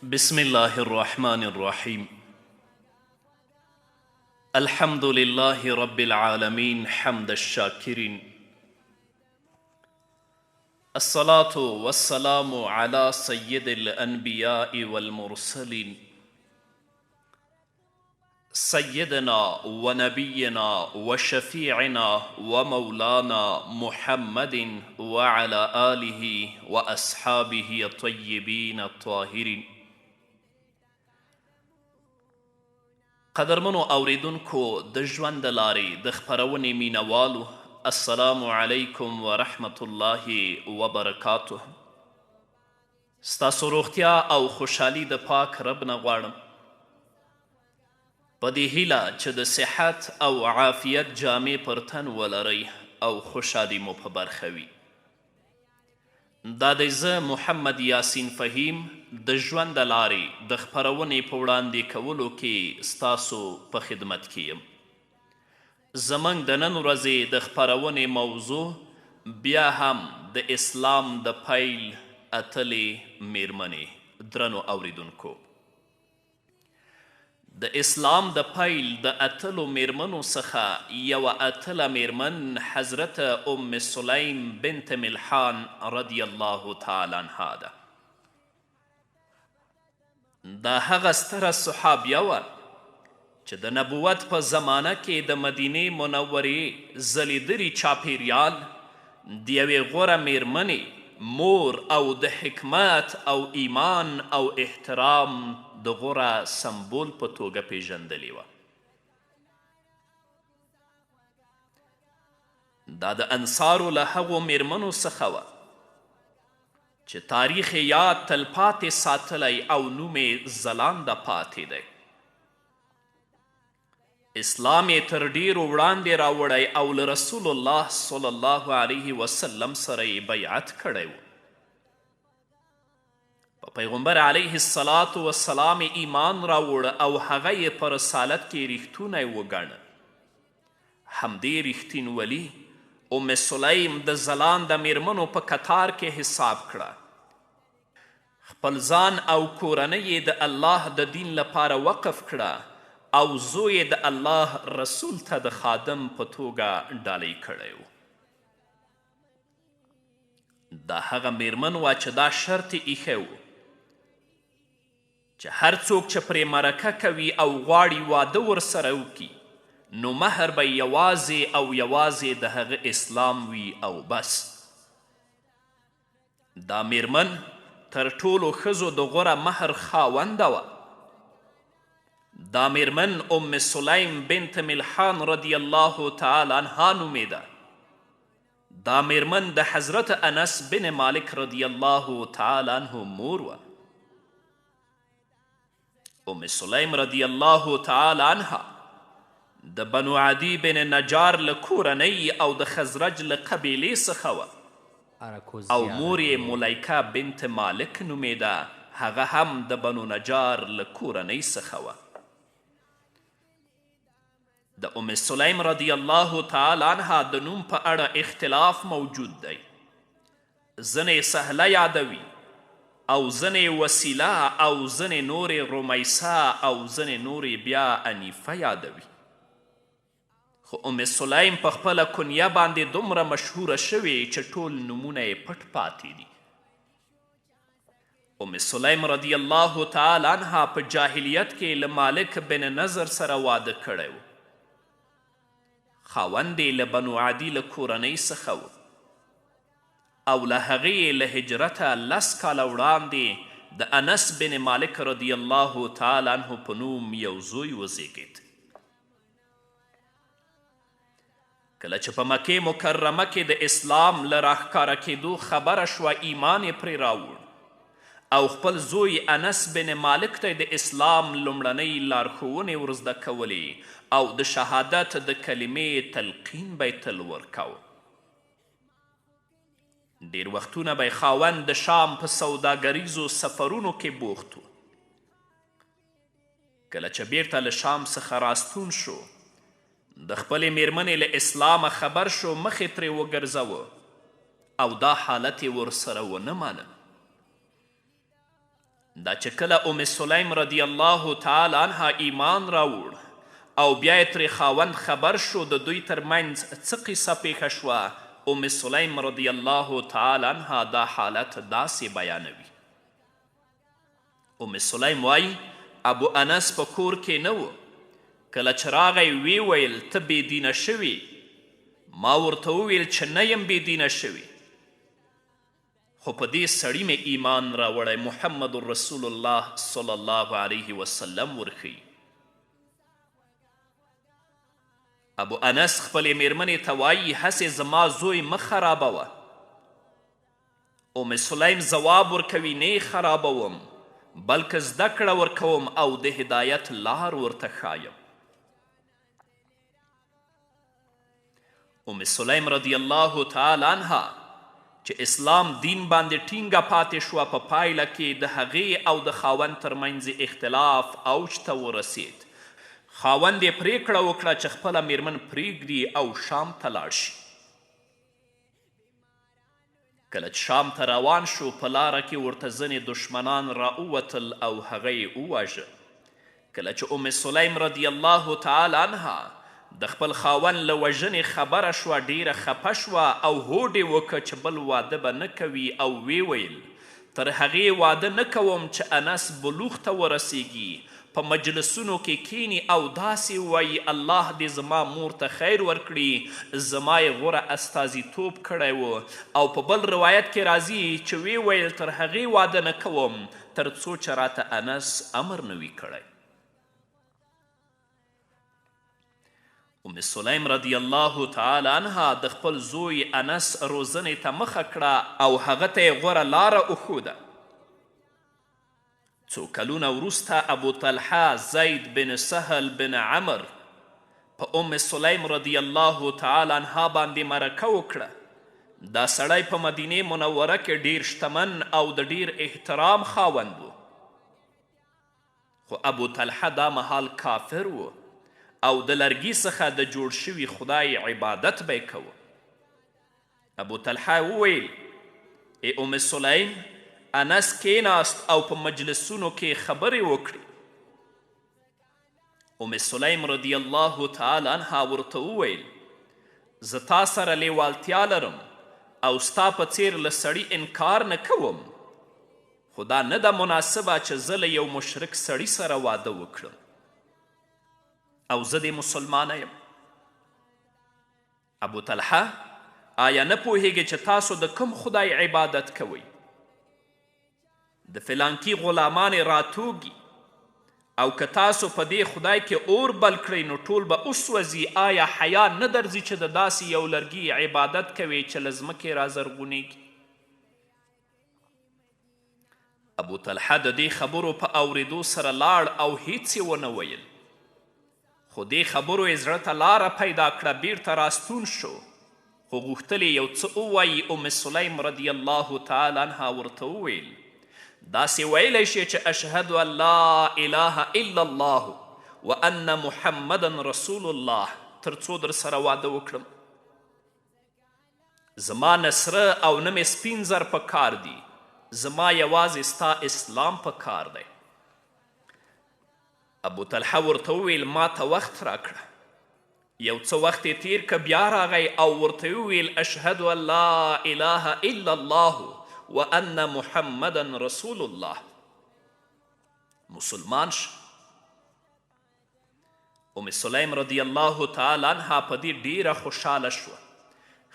بسم الله الرحمن الرحيم. الحمد لله رب العالمين حمد الشاكرين. الصلاة والسلام على سيد الأنبياء والمرسلين سيدنا ونبينا وشفيعنا ومولانا محمد وعلى آله وأصحابه الطيبين الطاهرين. قدرمنو اوریدونکو د ژوند د لارې د خپرونې مینوالو، السلام علیکم ورحمت الله وبرکاته. ستاسو روغتیا او خوشحالي د پاک رب نه غواړم، په دې هیله چې د صحت او عافیت جامې پر تن ولرئ او خوشحالي مو په برخه وي. دا دی زه محمد یاسین فهیم د ژوند د لارې د خپرونې په وړاندې کولو کې ستاسو په خدمت کې یم. زموږ د نن ورځې د خپرونې موضوع بیا هم د اسلام د پیل اتلې میرمنې. درنو اوریدونکو، د اسلام د پیل د اتلو میرمنو څخه یوه اتله میرمن حضرت ام سلیم بنت ملحان رضی الله تعالی عنها ده. دا هغه ستره صحابیه وه چې د نبوت په زمانه کې د مدینې منورې ځلیدلي چاپیریال د یوې غوره میرمنې، مور او د حکمت او ایمان او احترام د غوره سمبول په توګه پیژندلې وه. دا د انصارو له هغو میرمنو څخه وه چې تاریخ یاد تلپاتې ساتلی او نوم یې ځلانده پاتې دی. اسلام یې تر ډیرو وړاندې راوړی او له رسول الله صلی الله علیه وسلم سره یې بیعت کړی و. په پیغمبر علیه السلام ایمان راوړ او هغه یې په رسالت کې ریښتونی وګڼه. همدې ریښتینولي ام سلیم د ځلانده میرمنو په کتار کې حساب کړه. خپل ځان او کورنۍ یې د الله د دین لپاره وقف کړه او زوی د الله رسول ته د خادم په توګه ډالۍ کړی و. دا هغه میرمن وه چې دا شرط یې ایښی و چې هر څوک چې پرې مرکه کوي او غواړي واده ورسره وکړي نو مهر به یوازې او یوازې د هغه اسلام وي او بس. دا میرمن تر ټولو ښځو د غوره مهر خاونده وه. دا میرمن ام سلیم بنت ملحان رضی الله تعالی عنها نومیده. دا میرمن د حضرت انس بن مالک رضی الله تعالی عنه مور وه. ام سلیم رضی الله تعالی عنها د بنو عدی بن نجار له کورنۍ او د خزرج له قبیلې څخه وه او مور یې ملیکه بنت مالک نومیده. هغه هم د بنو نجار له کورنۍ څخه وه. د ام سلیم رضی الله تعالی عنها د نوم په اړه اختلاف موجود دی. ځینې سهله یادوي او ځینې وسیله او ځینې نورې رمیسه او ځینې نورې بیا انیفه یادوي. خو ام سلیم په خپله کنیه باندې دومره مشهوره شوې چې ټول نومونه یې پټ پاتې دي. ام سلیم رضی الله تعالی عنها په جاهلیت کې له مالک بن نضر سره واده کړی و. خاوند یې له بنو عدي له کورنۍ څخه و او له هغې له هجرته 10 کاله وړاندې د انس بن مالک رضی الله تعالی عنه په نوم یو زوی وزیږید. کله چې په مکې مکرمه کې د اسلام له راښکاره کېدو خبره شوه، ایمان یې پرې راوړ او خپل زوی انس بن مالک ته د اسلام لومړنۍ لارښوونې ورزده کولې او د شهادت د کلمې تلقین به یې تل ورکاوه. ډیر وختونه به خاوند د شام په سوداګریزو سفرونو کې بوخت و. کله چې بیرته له شام څخه راستون شو، د خپلې میرمنې له اسلامه خبر شو، مخې ترې وګرځوه او دا حالت یې ورسره ونه مانه. دا چې کله ام سلیم رضی الله تعالی عنها ایمان راوړ او بیا یې ترې خاوند خبر شو د دوی ترمنځ څه قصه پیښه شوه، ام سلیم رضی الله تعالی عنها دا حالت داسې بیانوي. ام سلیم وایي ابو انس په کور کې نه و. کله چې راغی وی ویل ته بېدینه شوي؟ ما ورته وویل چې نه یم بېدینه شوي، خو په دې سړي مې ایمان راوړی. محمد رسول الله صلی الله علیه وسلم ورښیي. ابو انس خپلې میرمنې ته وایي هسې زما زوی مه خرابوه. ام سلیم ځواب ورکوي نه یې خرابوم، بلکې زده کړه ورکوم او د هدایت لار ورته ښایم. ام سلیم رضی الله تعالی عنها چې اسلام دین باندې ټینګه پاتې شوه، په پایله کې د هغې او د خاوند ترمنځ اختلاف اوج ته ورسید. خاوند یې پریکړه وکړه چې خپله میرمن پریږدي او شام ته لاړ شي. کله چې شام ته روان شو، په لاره کې ورته ځینې دشمنان راووتل او هغه یې وواژه. کله چې ام سلیم رضی الله تعالی عنها د خپل خاوند له وژنې خبره شوه، ډیره خفه شوه او هوډ یې وکړه چې بل واده به نه کوي او وی ویل تر هغې واده نه کوم چې انس بلوغ ته ورسیږي، په مجلسونو کې کینی او داسې وایي الله دې زما مور ته خیر ورکړي، زما یې غوره استازیتوب کړی و. او په بل روایت کې راځي چې وی ویل تر هغې واده نه کوم تر څو چې راته انس امر نه وي کړی. ام سلیم رضی الله تعالی عنها د خپل زوی انس روزنې ته مخه کړه او هغه ته یې غوره لاره وښوده. څو کلونه وروسته ابو طلحه زید بن سهل بن عمر په ام سلیم رضی الله تعالی عنها باندې مرکه وکړه. دا سړی په مدینې منوره کې ډیر شتمن او د ډیر احترام خاوند و، خو ابو طلحه دا مهال کافر و او د لرګي څخه د جوړ شوي خدای عبادت به یې کوه. ابو طلحه وویل ای ام سلیم، انس کیناست او په مجلسونو کې خبرې وکړي. ام سلیم رضی الله تعالی عنها ورته وویل زه تا سره لیوالتیا لرم او ستا په څیر له سړي انکار نه کوم، خو دا نه ده مناسبه چې زه له یو مشرک سړي سره واده وکړم او زه دې مسلمانه یم. ابو طلحه آیا نه پوهیږئ چې تاسو د کوم خدای عبادت کوئ؟ د فلانکي غلامان راتوږي او که تاسو په دې خدای کې اور بل کړئ نو ټول به وسوځي. آیا حیا نه درځي چې د داسې یو لرګي عبادت کوئ چې له ځمکې رازرغونیږي؟ ابو طلحه د دې خبرو په اورېدو سره لاړ او هیڅ یې ونه ویل، خو دې خبرو یې زړه ته لاره پیدا کړه. بیرته راستون شو، خو غوښتل یو څه ووایي. ام سلیم رضی الله تعالی عنها ورته وویل داسې ویلی شي چې اشهد ان لا اله الا الله وان محمدا رسول الله تر څو در سره واده وکړم. زما نه سره او نه مې سپین زر په کار دي، زما یوازې ستا اسلام په کار دی. ابو طلحه ورته وویل ما ته وخت راکړه. یو څه وخت یې تیر که، بیا راغی او ورته وویل اشهد ان لا اله الا الله وان محمدا رسول الله. مسلمان شه. ام سلیم رضی الله تعالی عنها په دې ډیره خوشحاله شوه.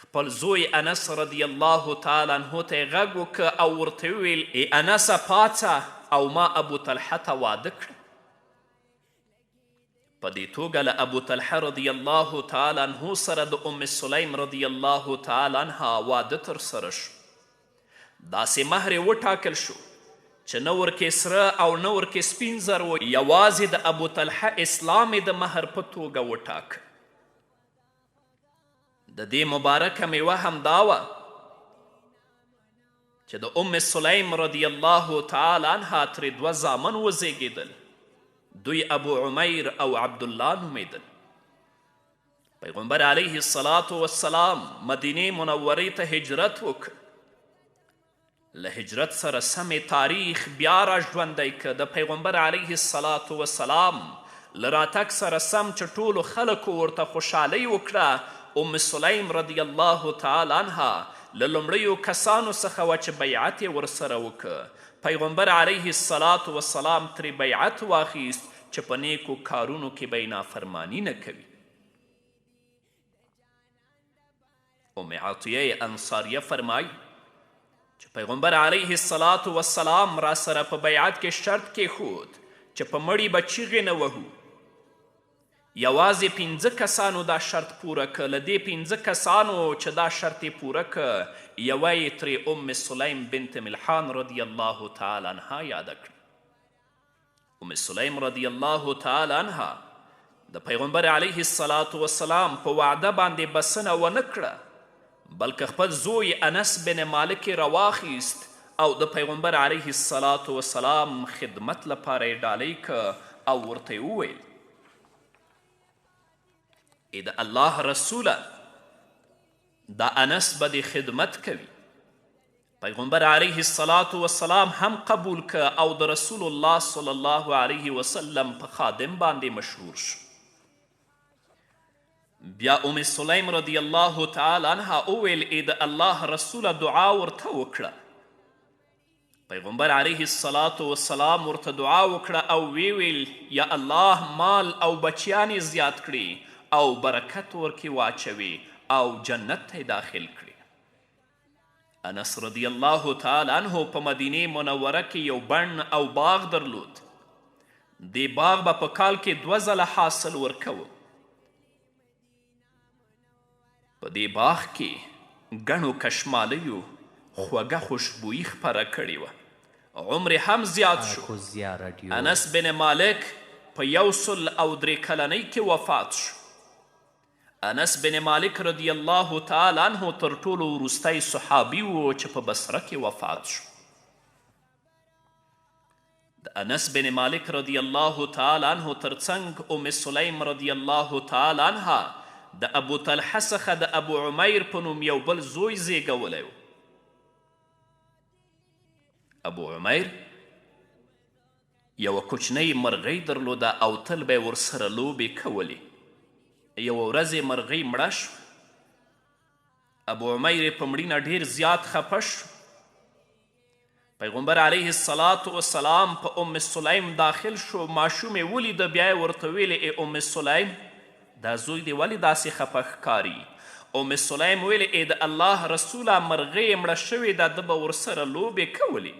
خپل زوی انس رضی الله تعالی عنه ته یې غږ وکړه او ورته وویل ای انسه پاڅه او ما ابو طلحه ته واده کړه. په دې توګه له ابو طلحه رضی الله تعالی عنه سره د ام سلیم رضی الله تعالی عنها واده ترسره شو. داسې مهر یې وټاکل شو چې نه ورکې سره او نه ورکې سپین زر و، یوازې د ابو طلحه اسلام یې د مهر په توګه وټاکه. د دې مبارکه میوه هم دا وه چې د ام سلیم رضی الله تعالی عنها ترې دوه زامن وزیږېدل. دوی ابو عمیر او عبدالله نومیدل. پیغمبر علیه الصلاة والسلام مدینې منورې ته هجرت وکړ. له هجرت سره سمې تاریخ بیا را ژوندی که د پیغمبر علیه الصلاة وسلام له راتګ سره سم چې ټولو خلکو ورته خوشحالۍ وکړه ام سلیم رضی الله تعالی عنها له لومړیو کسانو څخه وه چې بیعت یې ورسره وکړه پیغمبر علیه الصلاة وسلام ترې بیعت واخیست چې په نیکو کارونو کې به یې نافرماني نه کوي ام عطیه انصاریه فرمایي چې پیغمبر علیه الصلاة وسلام را سره په بیعت کې شرط کیښود چې په مړي به چیغې نه وهو یوازې 15 کسانو دا شرط پوره که له دې 15 کسانو چې دا شرط یې پوره که یوه یې ترې ام سلیم بنت ملحان رضی الله تعالی عنها یاده کړه ام سلیم رضی الله تعالی عنها د پیغمبر علیه الصلاة وسلام په وعده باندې بسنه ونه کړه بلکې خپل زوی انس بن مالک یې راواخیست او د پیغمبر علیه الصلاة وسلام خدمت لپاره یې ډالۍ که او ورته یې وویل ای د الله رسوله دا انس به دې خدمت کوي پیغمبر علیه الصلاة وسلام هم قبول که او د رسول الله صلی الله علیه وسلم په خادم باندې مشهور شو بیا ام سلیم رضی الله تعالی عنها وویل ای د الله رسوله دعا ورته وکړه پیغمبر علیه الصلاة وسلام ورته دعا وکړه او ویل یا الله مال او بچیان زیات کړي او برکت ورکې واچوي او جنت ته داخل کړي انس رضی الله تعالی عنه په مدینه منوره کې یو بڼ او باغ درلود دې باغ به په کال کې 2 ځله حاصل ورکوه په دې باغ کې ګڼو کشمالیو خوږه خوشبویي خپره کړې وه عمر هم زیات شو انس بن مالک په 103 کلنۍ کې وفات شو انس بن مالک رضی الله تعالی عنه تر ټولو وروستی صحابي و چې په بصره کې وفات شو د انس بن مالک رضی الله تعالی عنه ترڅنګ ام سلیم رضی الله تعالی عنها د ابو طلحه څخه د ابو عمیر په نوم یو بل زوی زیږولی و ابو عمیر یوه کوچنۍ مرغۍ درلوده او تل به یې ورسره لوبې کولې یوه ورځ یې مرغۍ مړه شوه ابو عمیر په مړینه ډیر زیات خفه شو پیغمبر علیه الصلاة وسلام په ام سلیم داخل شو ماشوم یې ولیده بیا یې ورته ویلې ای ام سلیم دا زوی دې ولې داسې خفه ښکاري ام سلیم ویلې ای د الله رسوله مرغۍ یې مړه شوې ده ده به ورسره لوبې کولې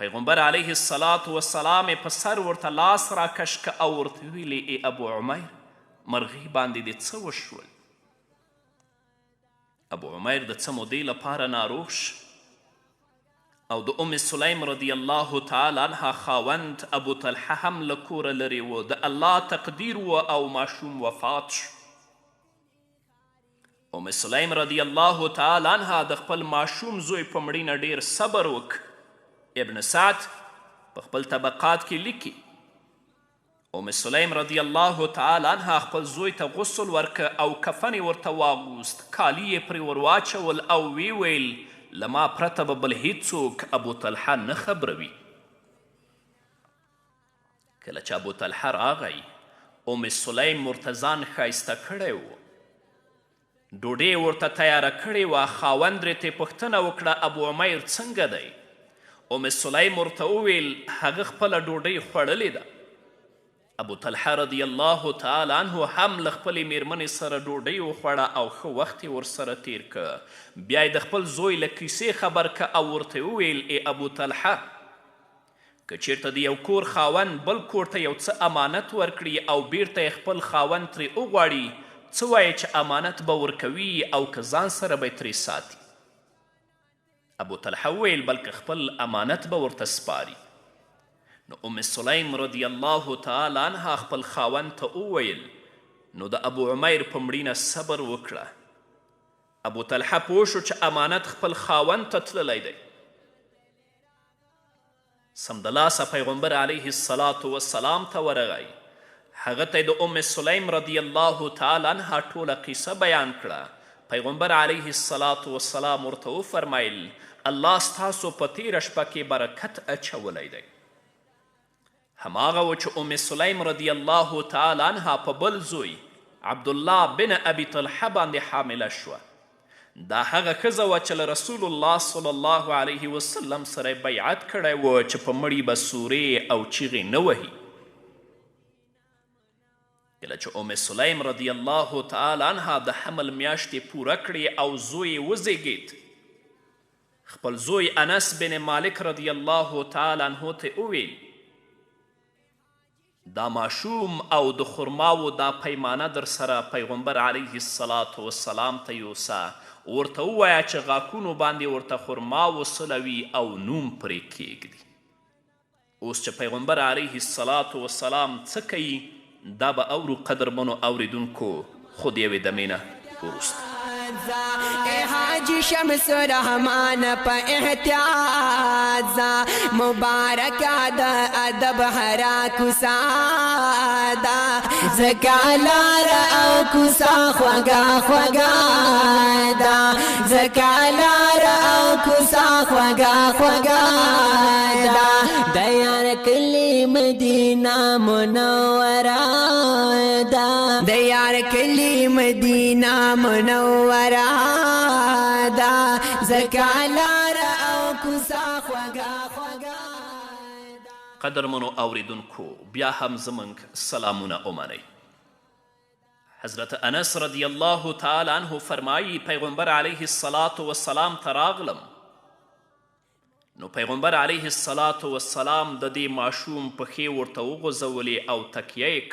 پیغمبر علیه الصلاة وسلام په سر ورته لاس راکش که او ورته ویلې ای ابو عمیر مرغۍ باندې دې څه وشول ابو عمیر د څه مودې لپاره ناروغ شو او د ام سلیم رضی الله تعالی عنها خاوند ابو طلحه هم له کوره لرې و د الله تقدیر و او ماشوم وفات شو ام سلیم رضی الله تعالی عنها د خپل ماشوم زوی په مړینه ډیر صبر وکړ ابن سعد په خپل طبقات کې لیکي ام سلیم رضی الله تعالی عنها خپل زوی ته غسل ورکه او کفن یې ورته واغوست کالي یې پرې ور واچول او وی ویل له ما پرته به بل هیڅوک ابو طلحه نه خبروي کله چې ابو طلحه راغی ام سلیم ورته ځان ښایسته کړی و ډوډۍ ورته تیاره کړې وه خاوند رې پوښتنه وکړه ابو عمیر څنګه دی ام سلیم ورته وویل هغه خپله ډوډۍ خوړلې ده ابو طلحه رضی الله تعالی عنه هم له خپلې میرمنې سره ډوډۍ وخوړه او ښه وخت یې ورسره تیر که بیا یې د خپل زوی له کیسې خبر که او ورته وویل ای ابو طلحه که چیرته د یو کور خاوند بل کور ته یو څه امانت ورکړي او بیرته یې خپل خاوند ترې وغواړي څه وایې چې امانت به ورکوي او که ځان سره به یې ترې ساتي ابو طلحه وویل بلکې خپل امانت به ورته سپاري نو ام سلیم رضی الله تعالی عنها خپل خاوند ته وویل نو د ابو عمیر په مړینه صبر وکړه ابو طلحه پوه شو چې امانت خپل خاوند ته تللی دی سمدلاسه پیغمبر علیه الصلاة وسلام ته ورغی هغه ته د ام سلیم رضی الله تعالی عنها ټوله قصه بیان کړه پیغمبر علیه السلام ورته وفرمیل الله ستاسو په تیره شپه کې برکت اچولی دی. هماغه و چې ام سلیم رضی الله تعالی عنها په بل زوی عبدالله بن ابي طلحه باندې حامله شوه. دا هغه ښځه وه چې له رسول الله صلی الله علیه وسلم سره بیعت کړی و چې په مړي به سورې او چیغې نه وهي. کله چې ام سلیم رضی الله تعالی عنها د حمل میاشتې پوره کړې او زوی یې وزیږید، خپل زوی انس بن مالک رضی الله تعالی عنه ته وویل دا ماشوم او د خرماو دا پیمانه در سره پیغمبر علیه السلام ته یوسه، ورته ووایه چې غاښونو باندې ورته خرما وسولوي او نوم پرې کیږدي. اوس چې پیغمبر علیه السلام څه کوي دا به اورو قدرمنو اوریدونکو، خو د یوې دمې نه وروسته. حاجی شمس رحمان پا احتیاط مبارک دا ادب حرا کسا دا زکالار او کسا خوگا خوگا دا زکالار او کسا خوگا خوگا دا دیار کلی مدینہ منورہ دا دیار کلی مدینہ منورہ دا زکالار او کسا خوگا خوگا. قدرمنو اوریدونکو بیا هم زمونږ سلامونه ومنئ. حضرت انس رضی الله تعالی عنه فرمایی پیغمبر علیه السلام ته راغلم، نو پیغمبر علیه السلام د دې ماشوم پښې ورته وغځولې او تکیه یې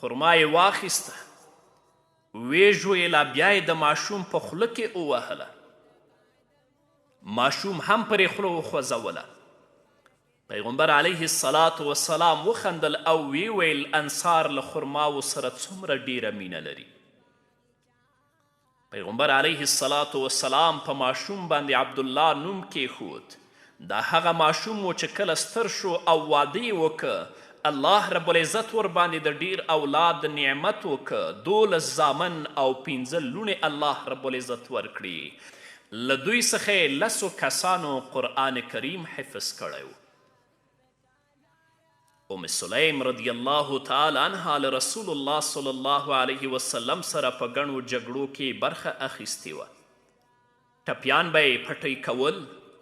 خرما یې واخیسته، ویژویله، بیا یې د ماشوم په خوله کې ووهله، ماشوم هم پرې خوله وخوځوله. پیغمبر علیه السلام وخندل او وی ویل انصار له خرماو سره څومره ډیره مینه لري. پیغمبر علیه السلام په ماشوم باندې عبدالله نوم کیښود. دا هغه ماشوم و چې کله ستر شو او واده یې وکړه، الله رب العزت ور باندې د ډیر اولاد نعمت وکړه، 12 زامن او 15 لوڼې الله رب العزت ورکړي. له دوی څخه یې 10 کسانو قرآن کریم حفظ کړی و. ام سلیم رضی الله تعالی عنها له رسول الله صلی الله علیه وسلم سره په ګڼو جګړو کې برخه اخیستې وه. ټپیان به یې پټۍ کول،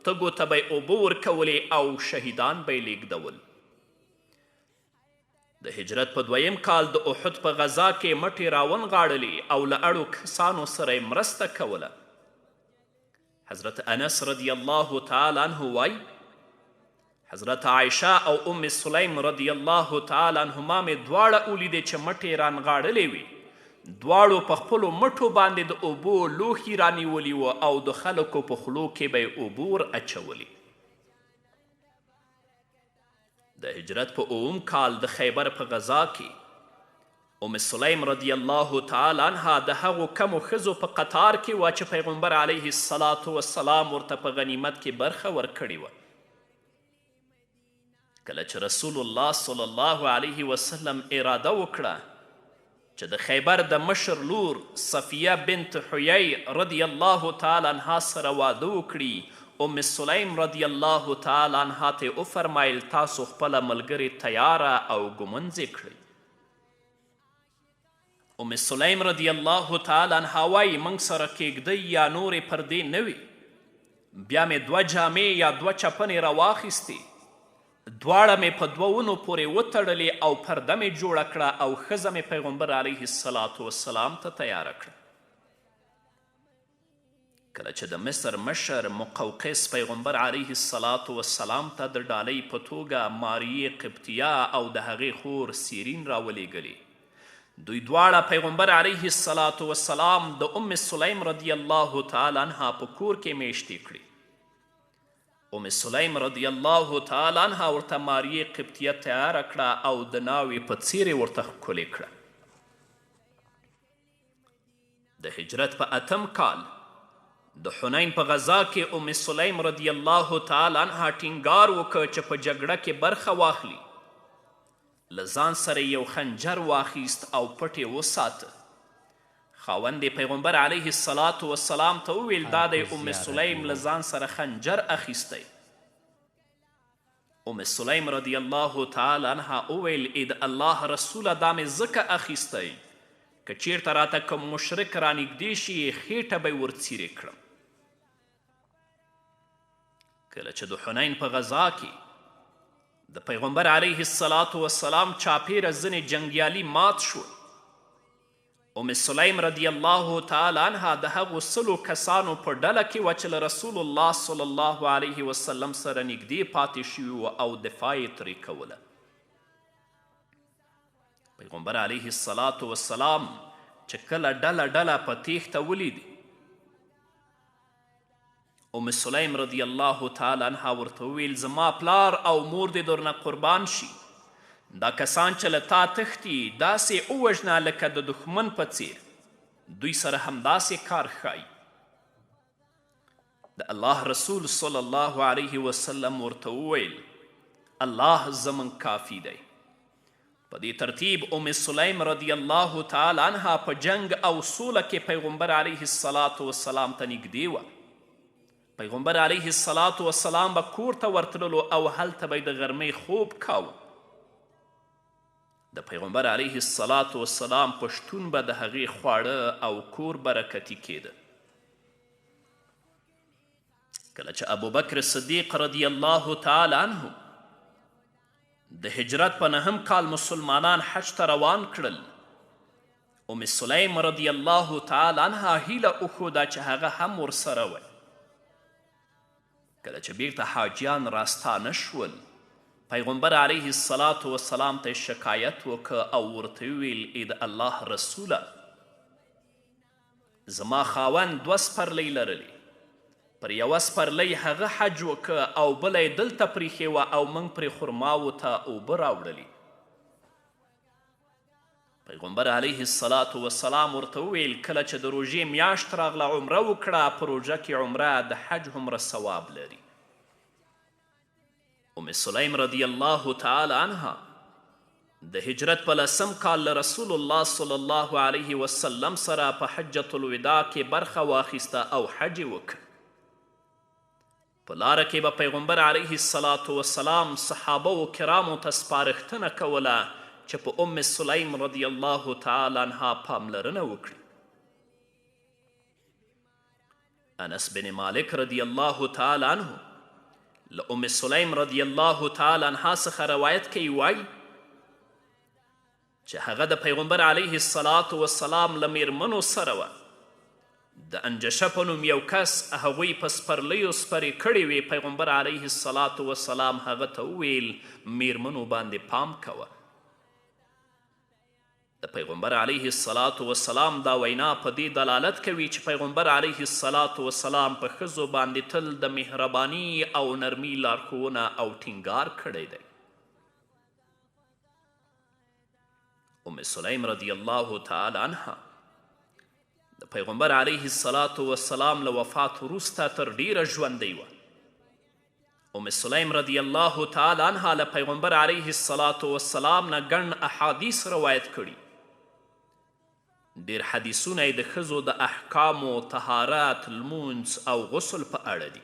تږو ته به یې اوبه ورکولې او شهیدان به یې لیږدول. د هجرت په 2م کال د احد په غزا کې مټې راونغاړلې او له اړو کسانو سره یې مرسته کوله. حضرت انس رضی الله تعالی عنه وایي حضرت عایشه او ام سلیم رضی الله تعالی عنهما مې دواړه ولیدې چې مټې رانغاړلې وي، دواړو په خپلو مټو باندې د اوبو لوښي رانیولي وو او د خلکو په خولو کې به یې اوبه ور اچولي. د هجرت په 9م کال د خیبر په غزا کې ام سلیم رضی الله تعالی عنها د هغو کمو ښځو په قطار کې وه چې پیغمبر علیه السلام ورته په غنیمت کې برخه ورکړې وه. کله چې رسول الله صلی الله علیه وسلم اراده وکړه چې د خیبر د مشر لور صفیه بنت حیی رضی الله تعالی عنها سره واده وکړي، ام سلیم رضی الله تعالی عنها ته وفرمایل تاسو خپله ملګرې تیاره او ګمنځې کړئ. ام سلیم رضی الله تعالی عنها وایي موږ سره کیږدۍ یا نورې پردې نه وي، بیا مې 2 جامې یا 2 چپنې راواخیستې، دواړه مې په 2 ونو پورې وتړلې او پرده مې جوړه کړه او ښځه مې پیغمبر علیه السلام ته تیاره کړه. کله چې د مصر مشر مقوقس پیغمبر علیه السلام ته د ډالۍ په توګه ماریې قبطیه او د هغې خور سیرین راولېږلې، دوی دواړه پیغمبر علیه السلام د ام سلیم رضی الله تعالی عنها په کور کې میشتې کړي. ام سلیم رضی الله تعالی عنها ورته ماریې قبطیه تیاره کړه او د ناوې په څیر یې ورته ښکلې کړه. د هجرت په 8م کال د حنین په غزا کې ام سلیم رضی الله تعالی عنها ټینګار وکړ چې په جګړه کې برخه واخلي. له ځان سره یو خنجر واخیست او پټ یې وساته. خاوند پیغمبر علیه السلام ته وویل دا د ام سلیم له ځان سره خنجر اخیستی. ام سلیم رضی الله تعالی عنها وویل ای د الله رسوله دا مې ځکه اخیستی که چیرته راته کوم مشرک رانږدې شي خیټه به یې ورڅیرې کړم. کله چې د حنین په غذا کې د پیغمبر علیه السلام چاپیره ځینې جنګیالي مات شول، ام سلیم رضی الله تعالی عنها د هغو 100 کسانو په ډله کې وه چې له رسول الله صلی الله علیه وسلم سره نږدې پاتې شوي وه او دفاع یې ترې کوله. پیغمبر علیه السلام چې کله ډله په تیښته ولیدې، ام سلیم رضی الله تعالی عنها ورته وویل زما پلار او مور دې درنه قربان شي، دا کسان چې له تا تښتي داسې ووژنه لکه د دښمن په څیر، دوی سره همداسې کار ښایي. د الله رسول صلی الله علیه وسلم ورته وویل الله زمون کافی دی. په دې ترتیب ام سلیم رضی الله تعالی عنها په جنگ او سوله کې پیغمبر علیه السلام ته نږدې وه. پیغمبر علیه السلام به کور ته ورتللو او هلته به د غرمې خوب کاوه. د پیغمبر علیه السلام په شتون به د هغې خواړه او کور برکتي کېده. کله چې ابوبکر صدیق رضی الله تعالی عنه د هجرت په 9 کال مسلمانان حج ته روان کړل، ام سلیم رضی الله تعالی عنها هیله وښوده چې هغه هم ورسره وی. کله چې بیرته حاجیان راستانه شول، پیغمبر علیه السلام ته شکایت وکړه او ورته وویل ای د الله رسوله زما خاوند 2 سپرلۍ لرلې، پر یوه سپرلۍ هغه حج وکړه او بله یې دلته پریښې وه او موږ پرې خرماوو ته اوبه راوړلې. پیغمبر علیه السلام ورته وویل کله چې د روژې میاشت راغله عمره وکړه، په روژه کې عمره د حج هومره ثواب لري. ام سلیم رضی الله تعالی عنها د هجرت په 10 کال له رسول الله صلی الله علیه وسلم سره په حجة الوداع کې برخه واخیسته او حج یې وکړ. په لاره کې به پیغمبر علیه السلام صحابه و کرامو ته سپارښتنه کوله چې په ام سلیم رضی الله تعالی عنها پاملرنه وکړي. انس بن مالک رضی الله تعالی عنه له ام سلیم رضی الله تعالی عنها څخه روایت کوي، وایي چې هغه د پیغمبر علیه السلام له میرمنو سره وه. د انجشه په نوم یو کس هغوی په سپرلیو سپرې کړې وې. پیغمبر علیه السلام هغه ته وویل میرمنو باندې پام کوه. د پیغمبر علیه السلام دا وینا په دې دلالت کوي چې پیغمبر علیه السلام په ښځو باندې تل د مهرباني او نرمي لارښوونه او ټینګار کړی دی. ام سلیم رضی الله تعالی عنها د پیغمبر علیه السلام له وفات وروسته تر ډیره ژوندی وه. ام سلیم رضی الله تعالی عنها له پیغمبر علیه السلام نه ګڼ احادیث روایت کړي. ډیر حدیثونه یې د ښځو د احکامو، طهارت، لمونځ او غسل په اړه دي.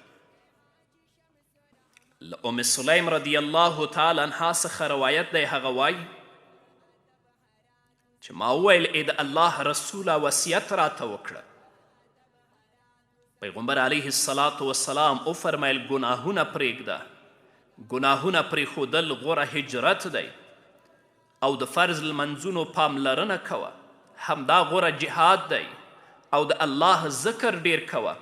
له ام سلیم رضی الله تعالی عنها څخه روایت دی، هغه وایي چې ما وویل ای د الله رسوله وصیت راته وکړه. پیغمبر علیه السلام وفرمیل ګناهونه پرېږده، ګناهونه پرېښودل غوره هجرت دی او د فرض لمنځونو پاملرنه کوه، همدا غوره جهاد دی او د الله ذکر ډیر کوه.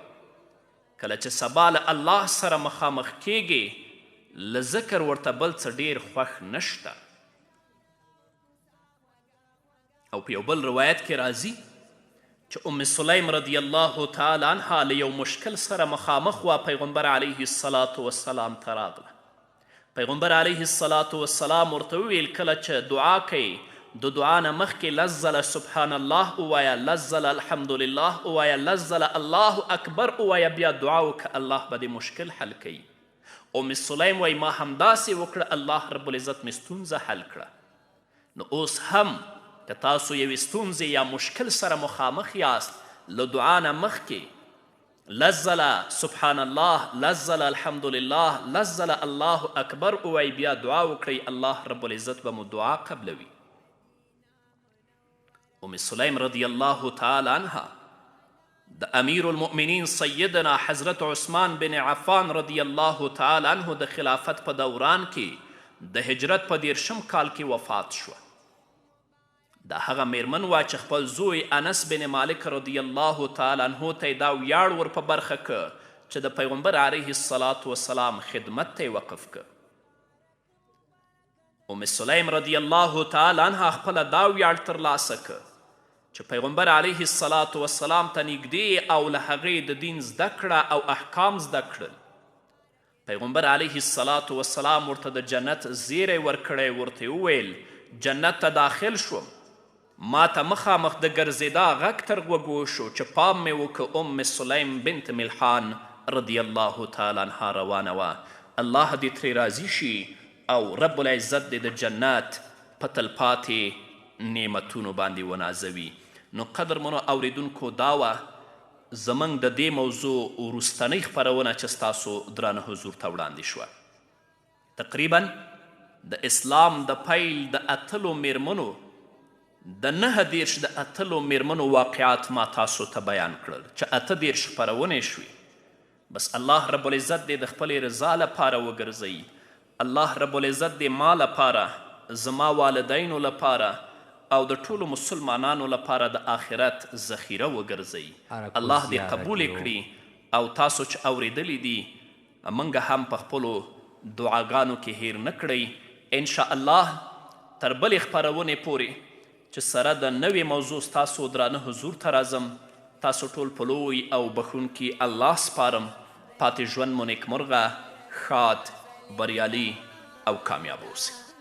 کله چې سبا له الله سره مخامخ کیږي له ذکر ورته بل څه ډیر خوښ نشته. او په یو بل روایت کې راځي چې ام سلیم رضی الله تعالی عنها له یو مشکل سره مخامخ وه. پیغمبر علیه السلام ته راغله. پیغمبر علیه السلام ورته وویل کله چې دعا کوي د دعا نه مخکې لزله سبحان الله ووایه، لزله الحمدلله ووایه، لزله الله اکبر ووایه، بیا دعا وکړه الله به د مشکل حل کوي. ام سلیم وایي ما همداسې وکړه، الله رب العزت مې ستونزه حل کړه. نو اوس هم که تاسو یوې ستونزې یا مشکل سره مخامخ یاست له دعا نه مخکې لس ځله سبحان الله، لس ځله الحمدلله، لس ځله الله اکبر ووایئ، بیا دعا وکړئ، الله رب العزت به مو دعا قبلوي. ام سلیم رضی الله تعالی عنها د امیر المؤمنین سیدنا حضرت عثمان بن عفان رضی الله تعالی عنه د خلافت په دوران کې د هجرت په 13 کال کې وفات شوه. دا هغه میرمن وه چې خپل زوی انس بن مالک رضی الله تعالی عنه ته یې دا ویاړ ور په برخه که چې د پیغمبر علیه الصلاة والسلام خدمت ته یې وقف که. ام سلیم رضی الله تعالی عنها خپله دا ویاړ ترلاسه که چې پیغمبر علیه الصلاة والسلام ته نږدې او له هغې د دین زده کړه او احکام زده کړل. پیغمبر علیه الصلاة والسلام ورته د جنت زیری ورکړی، ورته وویل جنت ته داخل شوم، ما ته مخامخ د ګرځېدا غږ تر غوږو شو چې پام مې وکړه ام سلیم بنت ملحان رضی الله تعالی عنها روانه وه. الله دې ترې راضي شي او رب العزت دې د جنت په تلپاتې نعمتونو باندې ونازوي. نو قدرمنو اوریدونکو دا وه زموږ د دې موضوع وروستنۍ خپرونه چې ستاسو درانه حضور ته وړاندې شوه. تقریبا د اسلام د پیل د اتلو میرمنو د 19 د اتلو میرمنو واقعات ما تاسو ته بیان کړل چې 18 خپرونې شوي. بس الله رب العزت دې د خپلې رضا لپاره وګرځوي. الله رب العزت دې ما لپاره، زما والدینو لپاره او د ټولو مسلمانانو لپاره د آخرت ذخیره وګرځوي. الله دې قبول کړي او تاسو چې اوریدلی دي موږ هم په خپلو دعاګانو کې هیر نه کړئ. انشاءالله تر بلې خپرونې پورې چې سره د نوې موضوع ستاسو درانه حضور ته راځم، تاسو ټول په لوی او بخښونکي الله سپارم. پاتې ژوند مو نیکمرغه، ښاد، بریالي او کامیاب اوسئ.